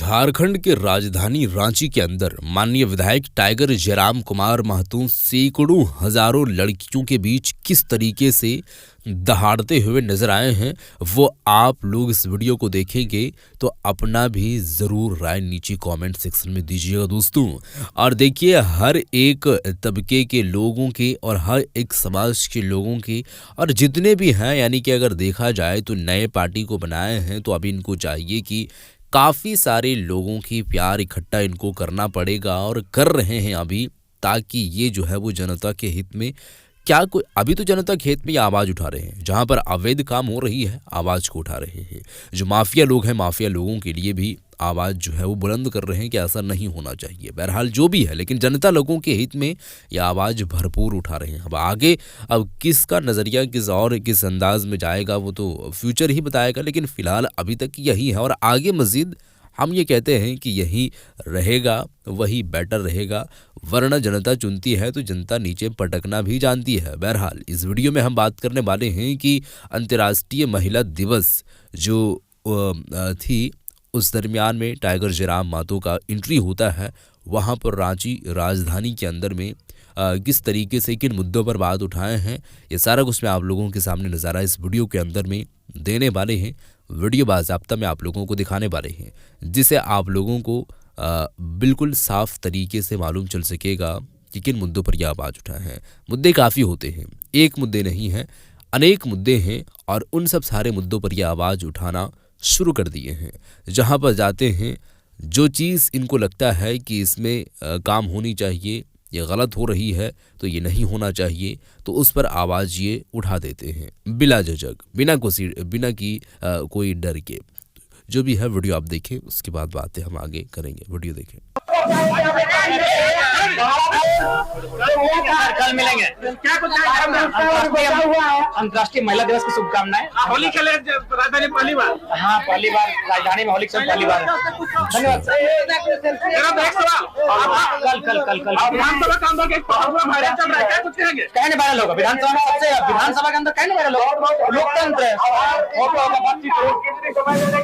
झारखंड के राजधानी रांची के अंदर माननीय विधायक टाइगर जयराम कुमार महतो सैकड़ों हजारों लड़कियों के बीच किस तरीके से दहाड़ते हुए नजर आए हैं, वो आप लोग इस वीडियो को देखेंगे तो अपना भी जरूर राय नीचे कमेंट सेक्शन में दीजिएगा दोस्तों। और देखिए, हर एक तबके के लोगों के और हर एक समाज के लोगों के और जितने भी हैं, यानी कि अगर देखा जाए तो नए पार्टी को बनाए हैं तो अभी इनको चाहिए कि काफ़ी सारे लोगों की प्यार इकट्ठा इनको करना पड़ेगा और कर रहे हैं अभी, ताकि ये जो है वो जनता के हित में क्या कोई अभी तो जनता के हित में ये आवाज़ उठा रहे हैं। जहाँ पर अवैध काम हो रही है आवाज़ को उठा रहे हैं। जो माफिया लोग हैं माफिया लोगों के लिए भी आवाज़ जो है वो बुलंद कर रहे हैं कि ऐसा नहीं होना चाहिए। बहरहाल जो भी है, लेकिन जनता लोगों के हित में यह आवाज़ भरपूर उठा रहे हैं। अब आगे किसका नज़रिया किस और किस अंदाज में जाएगा वो तो फ्यूचर ही बताएगा, लेकिन फ़िलहाल अभी तक यही है और आगे मज़ीद हम ये कहते हैं कि यही रहेगा, वही बेटर रहेगा। वरना जनता चुनती है तो जनता नीचे पटकना भी जानती है। बहरहाल इस वीडियो में हम बात करने वाले हैं कि अंतर्राष्ट्रीय महिला दिवस जो थी, उस दरमियान में टाइगर जयराम महतो का एंट्री होता है। वहाँ पर रांची राजधानी के अंदर में किस तरीके से किन मुद्दों पर बात उठाए हैं, ये सारा कुछ मैं आप लोगों के सामने नज़ारा इस वीडियो के अंदर में देने वाले हैं। वीडियो बाज़ाब्ता में आप लोगों को दिखाने वाले हैं, जिसे आप लोगों को बिल्कुल साफ तरीके से मालूम चल सकेगा कि किन मुद्दों पर यह आवाज़ उठाए हैं। मुद्दे काफ़ी होते हैं, एक मुद्दे नहीं हैं, अनेक मुद्दे हैं और उन सब सारे मुद्दों पर यह आवाज़ उठाना शुरू कर दिए हैं। जहां पर जाते हैं, जो चीज़ इनको लगता है कि इसमें काम होनी चाहिए, ये गलत हो रही है तो ये नहीं होना चाहिए, तो उस पर आवाज़ ये उठा देते हैं बिला झिझक, बिना की कोई डर के। जो भी है वीडियो आप देखें, उसके बाद बातें हम आगे करेंगे। वीडियो देखें। कल मिलेंगे। क्या कुछ अंतर्राष्ट्रीय महिला दिवस की शुभकामनाएं। होली खेले राजधानी पहली बार। हाँ, पहली बार राजधानी में होली खेल पहली बार। धन्यवाद। विधानसभा के अंदर कुछ कहेंगे? कहने वाले लोग विधानसभा के अंदर कहने वाले लोग लोकतंत्र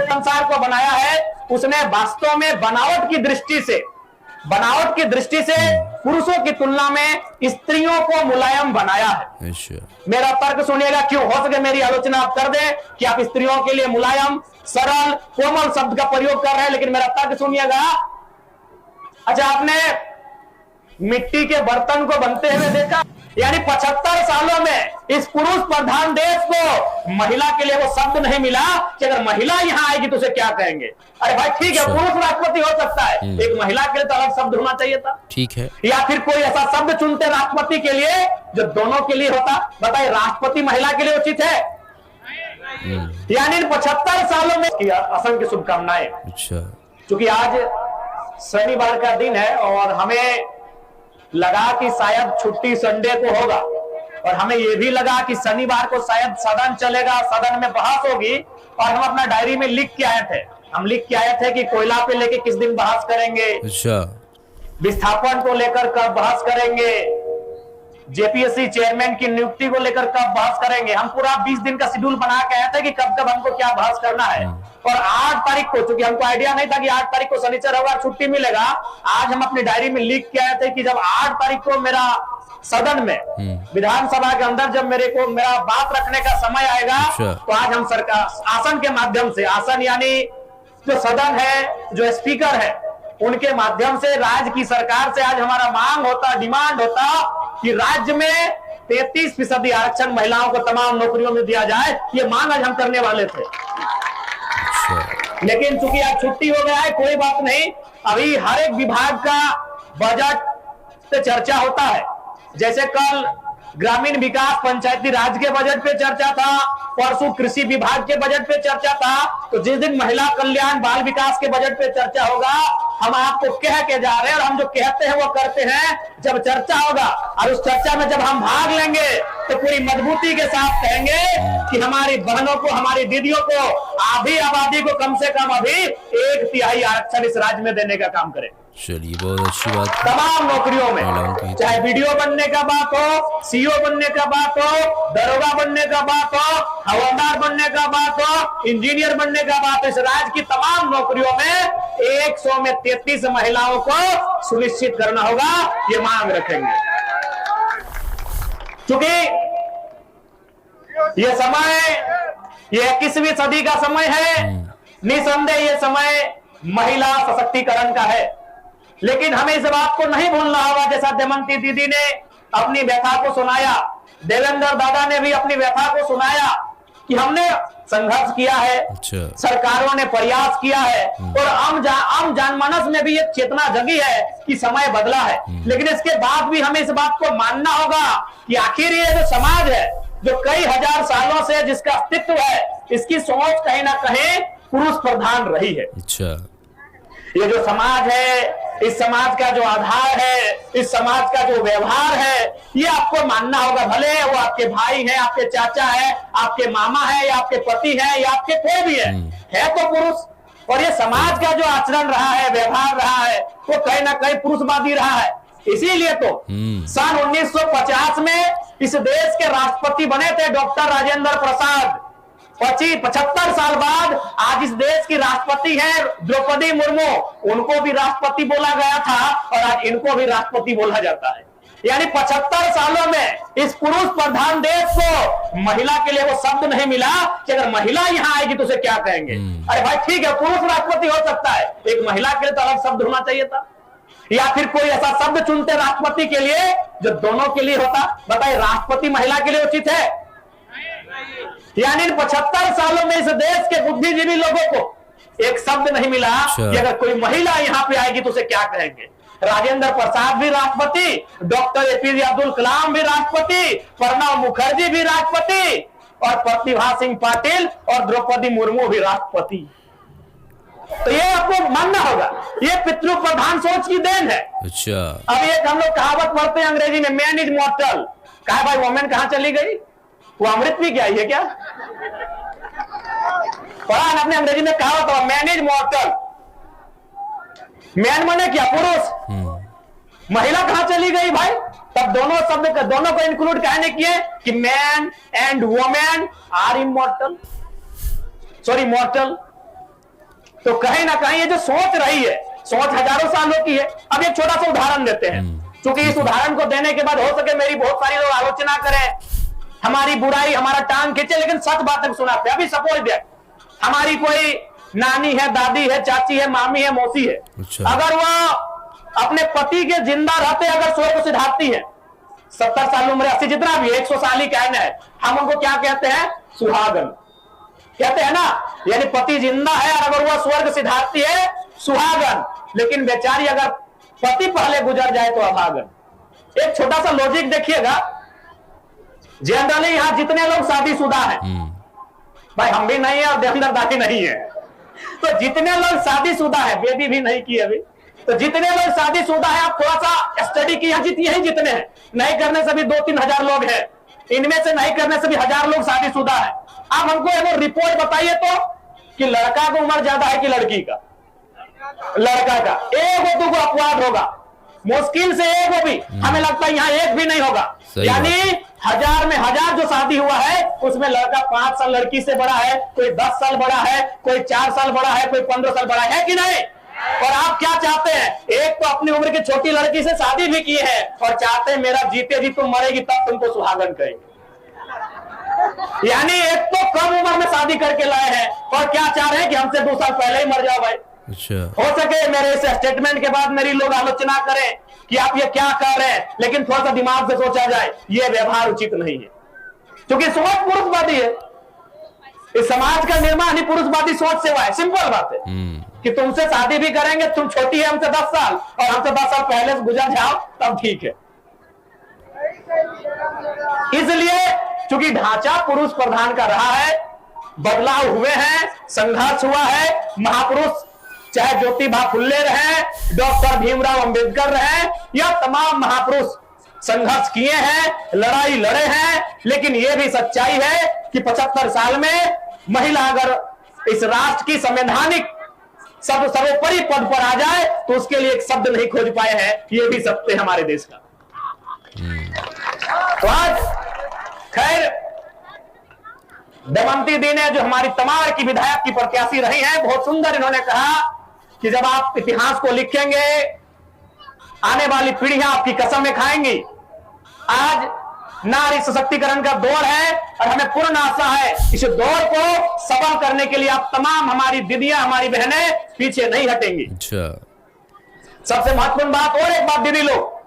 संसार को बनाया है, उसने वास्तव में बनावट की दृष्टि से पुरुषों की तुलना में स्त्रियों को मुलायम बनाया है। मेरा तर्क सुनिएगा, क्यों हो सके मेरी आलोचना आप कर दें कि आप स्त्रियों के लिए मुलायम, सरल, कोमल शब्द का प्रयोग कर रहे हैं, लेकिन मेरा तर्क सुनिएगा। अच्छा, आपने मिट्टी के बर्तन को बनते हुए देखा? यानी 75 सालों में इस पुरुष प्रधान देश को महिला के लिए वो शब्द नहीं मिला कि अगर महिला यहाँ आएगी तो उसे क्या कहेंगे। अरे भाई ठीक है, पुरुष राष्ट्रपति हो सकता है, एक महिला के लिए तो अलग शब्द होना चाहिए था। ठीक है, या फिर कोई ऐसा शब्द चुनते राष्ट्रपति के लिए जो दोनों के लिए होता। बताइए, राष्ट्रपति महिला के लिए उचित है? यानी 75 सालों में असंख्य शुभकामनाएं। क्योंकि आज शनिवार का दिन है और हमें लगा कि शायद छुट्टी संडे को होगा, और हमें यह भी लगा कि शनिवार को शायद सदन चलेगा, सदन में बहस होगी, और हम अपना डायरी में लिख के आए थे। हम लिख के आए थे कि कोयला पे लेके किस दिन बहस करेंगे, विस्थापन को लेकर कब बहस करेंगे, जेपीएससी चेयरमैन की नियुक्ति को लेकर कब बहस करेंगे। हम पूरा 20 दिन का शेड्यूल बना के आए थे कि कब कब हमको क्या बहस करना है। और 8 तारीख को, चूंकि हमको आइडिया नहीं था कि 8 तारीख को शनिचर होगा, छुट्टी मिलेगा, आज हम अपनी डायरी में लिख के आए थे कि जब 8 तारीख को मेरा सदन में विधानसभा के अंदर जब मेरा बात रखने का समय आएगा, तो आज हम सरकार आसन के माध्यम से, आसन यानी जो सदन है, जो स्पीकर है, उनके माध्यम से राज्य की सरकार से आज हमारा मांग होता, डिमांड होता कि राज्य में 33% आरक्षण महिलाओं को तमाम नौकरियों में दिया जाए। ये मांग आज हम करने वाले थे, लेकिन चूंकि आज छुट्टी हो गया है, कोई बात नहीं। अभी हर एक विभाग का बजट पे चर्चा होता है। जैसे कल ग्रामीण विकास पंचायती राज के बजट पे चर्चा था, परसों कृषि विभाग के बजट पे चर्चा था, तो जिस दिन महिला कल्याण बाल विकास के बजट पे चर्चा होगा, हम आपको कह के जा रहे हैं और हम जो कहते हैं वो करते हैं। जब चर्चा होगा और उस चर्चा में जब हम भाग लेंगे तो पूरी मजबूती के साथ कहेंगे कि हमारी बहनों को, हमारी दीदियों को, आधी आबादी को कम से कम अभी 1/3 आरक्षण इस राज्य में देने का काम करें। चलिए, बहुत अच्छी बात। तमाम नौकरियों में, चाहे वीडियो बनने का बात हो, सीईओ बनने का बात हो, दरोगा बनने का बात हो, हवलदार बनने का बात हो, इंजीनियर बनने का बात हो, इस राज्य की तमाम नौकरियों में 100 में 33 महिलाओं को सुनिश्चित करना होगा, ये मांग रखेंगे। क्योंकि ये समय, ये 21वीं सदी का समय है, निसंदेह ये समय महिला सशक्तिकरण का है। लेकिन हमें इस बात को नहीं भूलना होगा, जैसा दमयंती दीदी ने अपनी व्यथा को सुनाया, देवेंद्र दादा ने भी अपनी व्यथा को सुनाया कि हमने संघर्ष किया है, सरकारों ने प्रयास किया है और आम जनमानस में भी ये चेतना जगी है कि समय बदला है। लेकिन इसके बाद भी हमें इस बात को मानना होगा कि आखिर ये जो समाज है, जो कई हजार सालों से जिसका अस्तित्व है, इसकी सोच कहीं ना कहीं पुरुष प्रधान रही है। ये जो समाज है, इस समाज का जो आधार है, इस समाज का जो व्यवहार है, ये आपको मानना होगा। भले वो आपके भाई हैं, आपके चाचा है, आपके मामा है, या आपके पति है, या आपके कोई भी है तो पुरुष। और ये समाज का जो आचरण रहा है, व्यवहार रहा है, वो कहीं ना कहीं पुरुषवादी रहा है। इसीलिए तो सन 1950 में इस देश के राष्ट्रपति बने थे डॉक्टर राजेंद्र प्रसाद। 75 साल बाद आज इस देश की राष्ट्रपति है द्रौपदी मुर्मू। उनको भी राष्ट्रपति बोला गया था और आज इनको भी राष्ट्रपति बोला जाता है। यानी 75 सालों में इस पुरुष प्रधान देश को महिला के लिए वो शब्द नहीं मिला कि अगर महिला यहाँ आएगी तो उसे क्या कहेंगे। अरे भाई ठीक है, पुरुष राष्ट्रपति हो सकता है, एक महिला के लिए तो अलग शब्द होना चाहिए था, या फिर कोई ऐसा शब्द चुनते राष्ट्रपति के लिए जो दोनों के लिए होता। बताइए, राष्ट्रपति महिला के लिए उचित है? यानी 75 सालों में इस देश के बुद्धिजीवी लोगों को एक शब्द नहीं मिला कि अगर कोई महिला यहाँ पे आएगी तो उसे क्या कहेंगे। राजेंद्र प्रसाद भी राष्ट्रपति, डॉक्टर एपीजे अब्दुल कलाम भी राष्ट्रपति, प्रणब मुखर्जी भी राष्ट्रपति, और प्रतिभा सिंह पाटिल और द्रौपदी मुर्मू भी राष्ट्रपति। तो ये आपको मानना होगा, ये पितृ प्रधान सोच की देन है। अब एक हम लोग कहावत पढ़ते हैं अंग्रेजी में, मैन इज मॉर्टल। कहा भाई वोमेन कहां चली गई? वो अमृत भी क्या है क्या? पढ़ा ना अपने अंग्रेजी में कहावत हो, मैन इज मॉर्टल। मैन माने क्या? पुरुष। महिला कहां चली गई भाई? तब दोनों शब्द दोनों को इंक्लूड कहने किए कि man and women are immortal, sorry mortal. तो कहीं ना कहीं ये जो सोच रही है, सोच हजारों सालों की है। अब एक छोटा सा उदाहरण देते हैं, क्योंकि इस उदाहरण को देने के बाद हो सके मेरी बहुत सारी लोग आलोचना करें, हमारी बुराई, हमारा टांग खींचे, लेकिन सच बातें सुनाते हैं। अभी सपोज दैट हमारी कोई नानी है, दादी है, चाची है, मामी है, मौसी है, अगर वह अपने पति के जिंदा रहते अगर स्वर्ग सिधारती है, 70 साल उम्र, 80, जितना भी 100 साल ही कहना है, हम उनको क्या कहते हैं? सुहागन कहते हैं ना। यानी पति जिंदा है और अगर वह स्वर्ग सिधारती है, सुहागन। लेकिन बेचारी अगर पति पहले गुजर जाए तो अभागन। एक छोटा सा लॉजिक देखिएगा, जनरली यहां जितने लोग शादीशुदा हैं, भाई हम भी नहीं है और देवेंद्र दा भी नहीं है, तो जितने लोग शादीशुदा है, बेबी भी नहीं की अभी, तो जितने लोग शादीशुदा है आप थोड़ा सा स्टडी किया, यही जितने हैं, नहीं करने से भी 2-3 हजार लोग हैं, इनमें से नहीं करने से भी 1000 लोग शादीशुदा है। आप हमको एक रिपोर्ट बताइए तो कि लड़का का उम्र ज्यादा है कि लड़की का? लड़का का। एक दो अपवाद होगा, मुश्किल से एक भी, हमें लगता है यहाँ एक भी नहीं होगा। यानी 1000 में 1000 जो शादी हुआ है उसमें लड़का 5 साल लड़की से बड़ा है, कोई 10 साल बड़ा है, कोई 4 साल बड़ा है, कोई 15 साल बड़ा है कि नहीं? और आप क्या चाहते हैं? एक तो अपनी उम्र की छोटी लड़की से शादी भी की है और चाहते हैं मेरा जीते जी तुम मरेगी तब तुमको सुहागन कहेंगे। यानी एक तो कम उम्र में शादी करके लाए हैं और क्या चाह रहे हैं कि हमसे 2 साल पहले ही मर जाओ भाई। हो सके मेरे इस स्टेटमेंट के बाद मेरी लोग आलोचना करें कि आप ये क्या कर रहे हैं, लेकिन थोड़ा सा दिमाग से सोचा जाए, ये व्यवहार उचित नहीं है, क्योंकि सोच पुरुषवादी है। इस समाज का निर्माण ही पुरुषवादी सोच से हुआ है। सिंपल बात है कि तुमसे शादी भी करेंगे, तुम छोटी है हमसे 10 साल और हमसे 10 साल पहले से गुजर जाओ तब ठीक है। इसलिए चूंकि ढांचा पुरुष प्रधान का रहा है, बदलाव हुए हैं, संघर्ष हुआ है, महापुरुष चाहे ज्योतिबा फुल्ले रहे, डॉक्टर भीमराव अंबेडकर रहे, या तमाम महापुरुष संघर्ष किए हैं, लड़ाई लड़े हैं, लेकिन यह भी सच्चाई है कि 75 साल में महिला अगर इस राष्ट्र की संवैधानिक सर्वोपरि पद पर आ जाए तो उसके लिए एक शब्द नहीं खोज पाए हैं। यह भी सत्य है हमारे देश का। तो आज खैर दमयंती दी ने, जो हमारी तमाड़ की विधायक की प्रत्याशी रही हैं, बहुत सुंदर इन्होंने कहा कि जब आप इतिहास को लिखेंगे आने वाली पीढ़ियां आपकी कसमें खाएंगी। आज नारी सशक्तिकरण का दौर है और हमें पूर्ण आशा है इस दौर को सफल करने के लिए आप तमाम हमारी दीदियां, हमारी बहनें पीछे नहीं हटेंगी। सबसे महत्वपूर्ण बात, और एक बात दीदी लोग,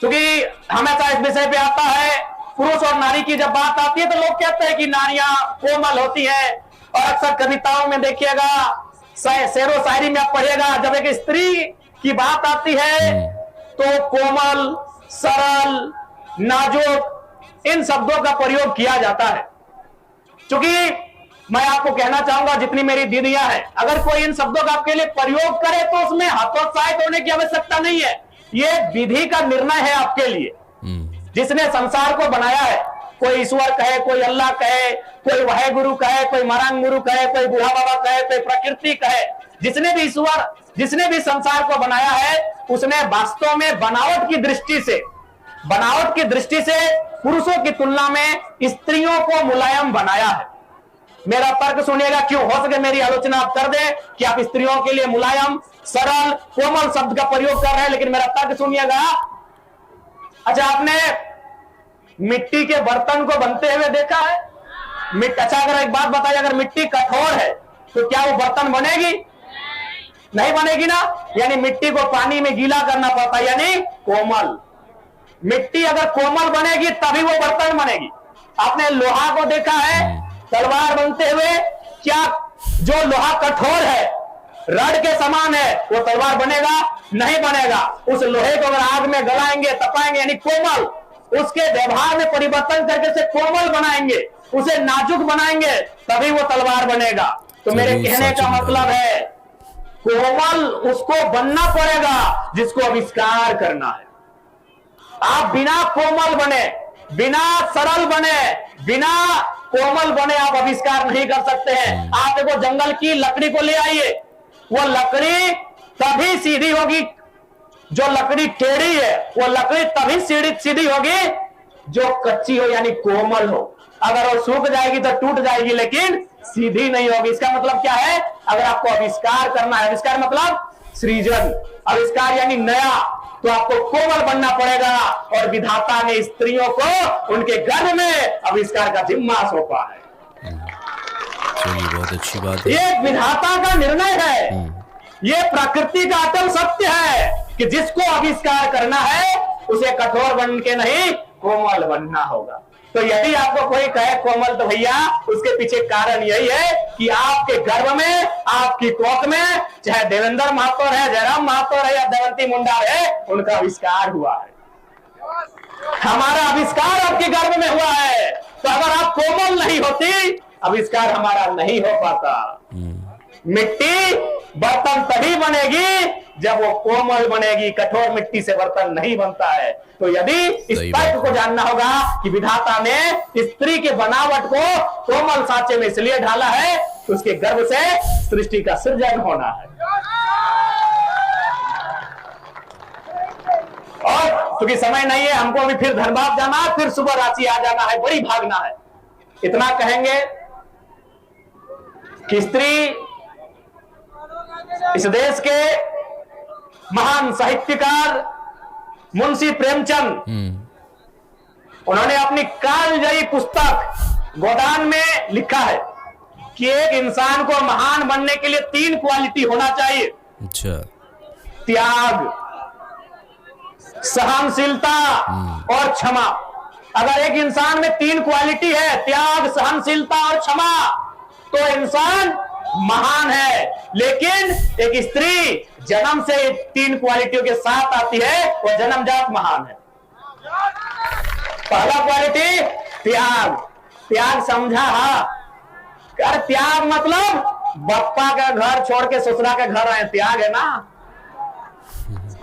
क्योंकि हमेशा इस विषय पे आता है, पुरुष और नारी की जब बात आती है तो लोग कहते हैं कि नारियां कोमल होती हैं, और अक्सर कविताओं में देखिएगा, शेरो शायरी में आप पढ़िएगा, जब एक स्त्री की बात आती है तो कोमल, सरल, नाजुक इन शब्दों का प्रयोग किया जाता है। क्योंकि मैं आपको कहना चाहूंगा, जितनी मेरी दीदियां हैं, अगर कोई इन शब्दों का आपके लिए प्रयोग करे तो उसमें हतोत्साहित होने की आवश्यकता नहीं है। ये विधि का निर्णय है आपके लिए। जिसने संसार को बनाया है, कोई ईश्वर कहे, कोई अल्लाह कहे, कोई वाहे गुरु कहे, कोई मरांग गुरु कहे, कोई बूढ़ा बाबा कहे, कोई प्रकृति कहे, जिसने भी ईश्वर, जिसने भी संसार को बनाया है, उसने वास्तव में बनावट की दृष्टि से पुरुषों की तुलना में स्त्रियों को मुलायम बनाया है। मेरा तर्क सुनिएगा, क्यों हो सके मेरी आलोचना आप कर दें कि आप स्त्रियों के लिए मुलायम, सरल, कोमल शब्द का प्रयोग कर रहे हैं, लेकिन मेरा तर्क सुनिएगा। अच्छा, आपने मिट्टी के बर्तन को बनते हुए देखा है? अच्छा, अगर एक बात बताइए, अगर मिट्टी कठोर है तो क्या वो बर्तन बनेगी? नहीं बनेगी ना। यानी मिट्टी को पानी में गीला करना पड़ता है, यानी कोमल। मिट्टी अगर कोमल बनेगी तभी वो बर्तन बनेगी। आपने लोहा को देखा है तलवार बनते हुए? क्या जो लोहा कठोर है, रड के समान है, वो तलवार बनेगा? नहीं बनेगा। उस लोहे को अगर आग में गलाएंगे, तपाएंगे, यानी कोमल, उसके व्यवहार में परिवर्तन करके उसे कोमल बनाएंगे, उसे नाजुक बनाएंगे, तभी वो तलवार बनेगा। तो मेरे कहने का मतलब है, कोमल उसको बनना पड़ेगा जिसको आविष्कार करना है। आप बिना कोमल बने, बिना सरल बने, बिना कोमल बने आप आविष्कार नहीं कर सकते हैं। आप देखो, जंगल की लकड़ी को ले आइए, वो लकड़ी तभी सीधी होगी, जो लकड़ी टेढ़ी है वो लकड़ी तभी सीधी होगी जो कच्ची हो, यानी कोमल हो। अगर वो सूख जाएगी तो टूट जाएगी, लेकिन सीधी नहीं होगी। इसका मतलब क्या है? अगर आपको आविष्कार करना है, आविष्कार मतलब सृजन, आविष्कार यानी नया, तो आपको कोमल बनना पड़ेगा। और विधाता ने स्त्रियों को उनके गर्भ में आविष्कार का जिम्मा सौंपा है। चलिए, बहुत अच्छी बात है। ये विधाता का निर्णय है, ये प्रकृति का अटल सत्य है कि जिसको आविष्कार करना है उसे कठोर बन के नहीं, कोमल बनना होगा। तो यदि आपको कोई कहे कोमल, तो भैया उसके पीछे कारण यही है कि आपके गर्भ में, आपकी कोख में, चाहे देवेंद्र महातो है, जयराम महातो है या दमयंती मुंडा है, उनका आविष्कार हुआ है। हमारा आविष्कार आपके गर्भ में हुआ है। तो अगर आप कोमल नहीं होती, आविष्कार हमारा नहीं हो पाता। मिट्टी बर्तन तभी बनेगी जब वो कोमल बनेगी, कठोर मिट्टी से बर्तन नहीं बनता है। तो यदि इस तर्क को जानना होगा कि विधाता ने स्त्री के बनावट को कोमल सांचे में इसलिए ढाला है तो उसके गर्भ से सृष्टि का सृजन होना है। और क्योंकि समय नहीं है, हमको अभी फिर धनबाद जाना है, फिर सुबह रांची आ जाना है, बड़ी भागना है। इतना कहेंगे कि स्त्री इस देश के महान साहित्यकार मुंशी प्रेमचंद, उन्होंने अपनी कालजयी पुस्तक गोदान में लिखा है कि एक इंसान को महान बनने के लिए 3 क्वालिटी होना चाहिए। अच्छा। त्याग, सहनशीलता और क्षमा। अगर एक इंसान में 3 क्वालिटी है, त्याग, सहनशीलता और क्षमा, तो इंसान महान है। लेकिन एक स्त्री जन्म से 3 क्वालिटियों के साथ आती है, वो जन्मजात महान है। पहला क्वालिटी त्याग। त्याग समझा? हाँ। त्याग मतलब बप्पा का घर छोड़ के ससुरा के घर आए, त्याग है ना।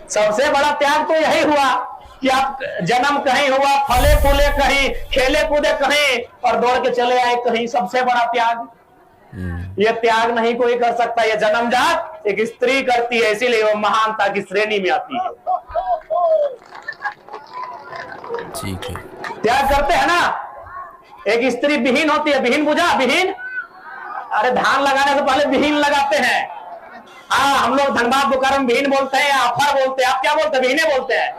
सबसे बड़ा त्याग तो यही हुआ कि आप जन्म कहीं हुआ, फले फूले कहीं, खेले कूदे कहीं और दौड़ के चले आए कहीं, सबसे बड़ा त्याग। ये त्याग नहीं कोई कर सकता, ये जन्मजात एक स्त्री करती है, इसीलिए वो महानता की श्रेणी में आती है। ठीक है। त्याग करते हैं ना। एक स्त्री विहीन होती है, विहीन बुझा, विहीन, अरे धान लगाने से पहले विहीन लगाते हैं, हाँ, हम लोग धनबाद बोकारो में विहीन बोलते हैं, अफर बोलते हैं, आप क्या बोलते हैं? विहीने बोलते हैं।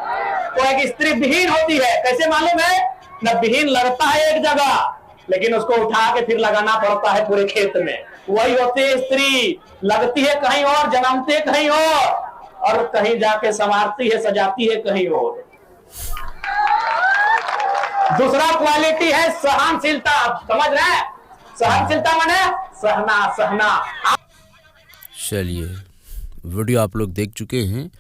तो एक स्त्री विहीन होती है, कैसे मालूम है? न विहीन लगता है एक जगह, लेकिन उसको उठा के फिर लगाना पड़ता है पूरे खेत में। वही होती है स्त्री, लगती है कहीं और, जन्मती है कहीं और कहीं जाके संवारती है, सजाती है कहीं और। दूसरा क्वालिटी है सहनशीलता। समझ रहे हैं? सहनशीलता माने सहना। चलिए, वीडियो आप लोग देख चुके हैं।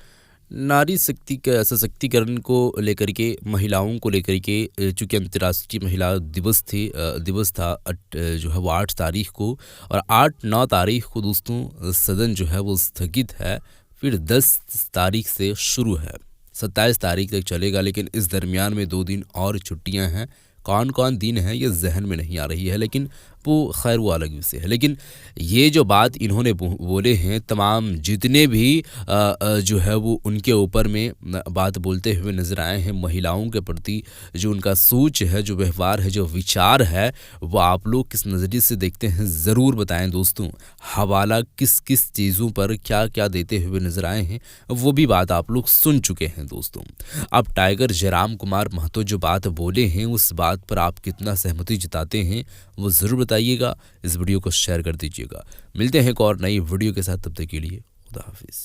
नारी शक्ति का सशक्तिकरण को लेकर के, महिलाओं को लेकर के, चूँकि अंतर्राष्ट्रीय महिला दिवस था जो है वो 8 तारीख को, और 8-9 तारीख को दोस्तों सदन जो है वो स्थगित है। फिर 10 तारीख से शुरू है, 27 तारीख तक चलेगा। लेकिन इस दरमियान में 2 दिन और छुट्टियां हैं। कौन कौन दिन है ये जहन में नहीं आ रही है, लेकिन वो खैर वो अलग विषय है। लेकिन ये जो बात इन्होंने बोले हैं, तमाम जितने भी जो है वो उनके ऊपर में बात बोलते हुए नज़र आए हैं, महिलाओं के प्रति जो उनका सोच है, जो व्यवहार है, जो विचार है, वो आप लोग किस नज़रिए से देखते हैं ज़रूर बताएं दोस्तों। हवाला किस किस चीज़ों पर क्या क्या देते हुए नज़र आए हैं वो भी बात आप लोग सुन चुके हैं दोस्तों। अब टाइगर जयराम कुमार महतो जो बात बोले हैं, उस बात पर आप कितना सहमति जताते हैं वो ज़रूर बताइएगा। इस वीडियो को शेयर कर दीजिएगा। मिलते हैं एक और नई वीडियो के साथ, तब तक के लिए खुदा हाफिज़।